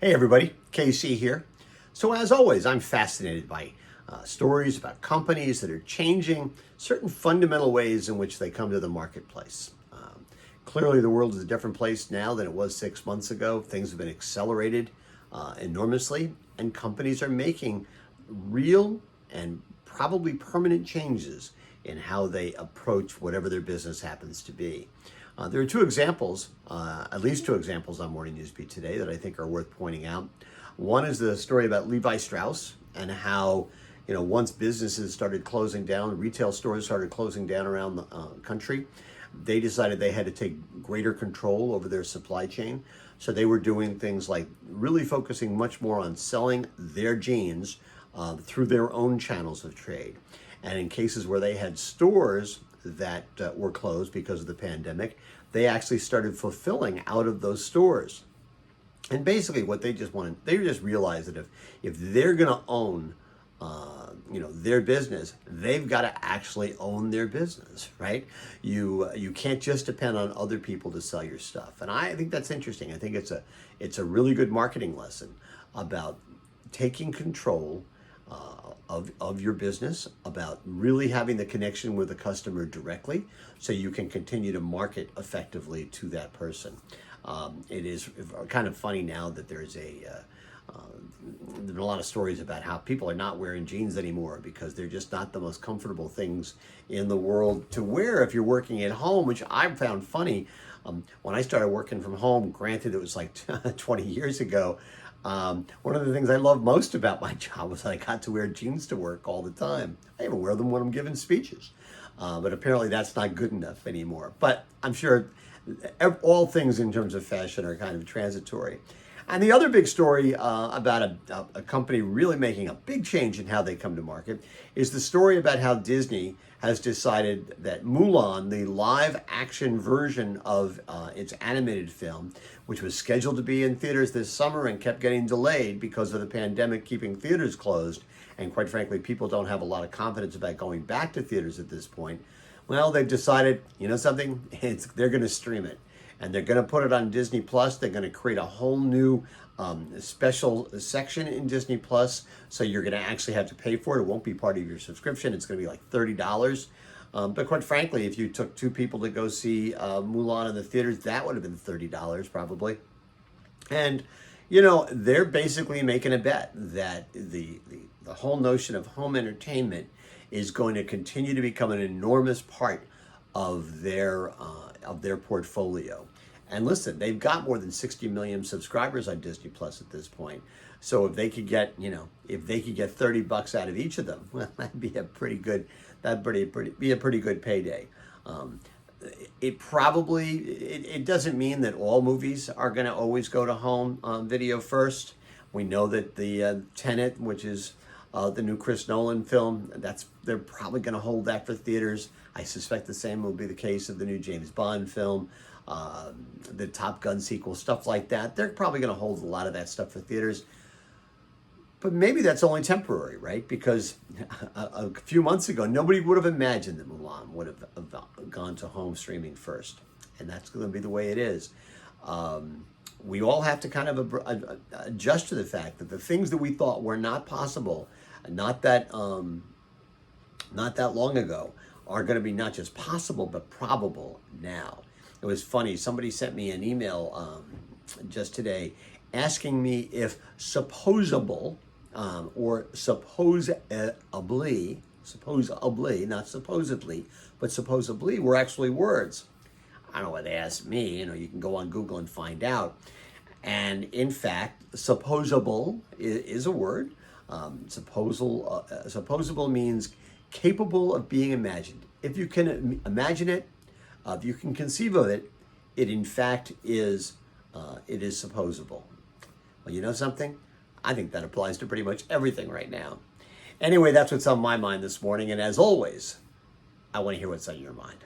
Hey everybody, KC here. So as always, I'm fascinated by stories about companies that are changing certain fundamental ways in which they come to the marketplace. Clearly the world is a different place now than it was 6 months ago. Things have been accelerated enormously, and companies are making real and probably permanent changes in how they approach whatever their business happens to be. There are two examples, at least two examples on Morning Newsbeat today that I think are worth pointing out. One is the story about Levi Strauss and how, once businesses started closing down, retail stores started closing down around the country, they decided they had to take greater control over their supply chain. So they were doing things like really focusing much more on selling their jeans through their own channels of trade. And in cases where they had stores that were closed because of the pandemic, they actually started fulfilling out of those stores. And basically what they just realized that if they're going to own their business, they've got to actually own their business, right? You can't just depend on other people to sell your stuff. And I think that's interesting. I think it's a really good marketing lesson about taking control of your business, about really having the connection with the customer directly so you can continue to market effectively to that person. It is kind of funny now that there's a lot of stories about how people are not wearing jeans anymore because they're just not the most comfortable things in the world to wear if you're working at home, which I found funny. When I started working from home, granted it was like 20 years ago, one of the things I love most about my job was that I got to wear jeans to work all the time. I even wear them when I'm giving speeches. But apparently that's not good enough anymore. But I'm sure all things in terms of fashion are kind of transitory. And the other big story about a company really making a big change in how they come to market is the story about how Disney has decided that Mulan, the live action version of its animated film, which was scheduled to be in theaters this summer and kept getting delayed because of the pandemic keeping theaters closed, and quite frankly, people don't have a lot of confidence about going back to theaters at this point. Well, they've decided, something? They're going to stream it. And they're going to put it on Disney Plus. They're going to create a whole new special section in Disney Plus. So you're going to actually have to pay for it. It won't be part of your subscription. It's going to be like $30. But quite frankly, if you took two people to go see Mulan in the theaters, that would have been $30 probably. And, they're basically making a bet that the whole notion of home entertainment is going to continue to become an enormous part of their portfolio. And listen, they've got more than 60 million subscribers on Disney Plus at this point. So if they could get, $30 out of each of them, well, that'd be a pretty good payday. It doesn't mean that all movies are going to always go to home video first. We know that the Tenet, which is the new Chris Nolan film, they're probably going to hold that for theaters. I suspect the same will be the case of the new James Bond film, the Top Gun sequel, stuff like that. They're probably going to hold a lot of that stuff for theaters. But maybe that's only temporary, right? Because a few months ago, nobody would have imagined that Mulan would have gone to home streaming first. And that's going to be the way it is. We all have to kind of adjust to the fact that the things that we thought were not possible, not that long ago, are going to be not just possible, but probable now. It was funny. Somebody sent me an email just today asking me if Supposable or supposably, not supposedly, but supposably were actually words. I don't know what they asked me. You can go on Google and find out. And in fact, supposable is a word. Supposable means capable of being imagined. If you can imagine it, if you can conceive of it, it in fact is supposable. Well, you know something? I think that applies to pretty much everything right now. Anyway, that's what's on my mind this morning. And as always, I want to hear what's on your mind.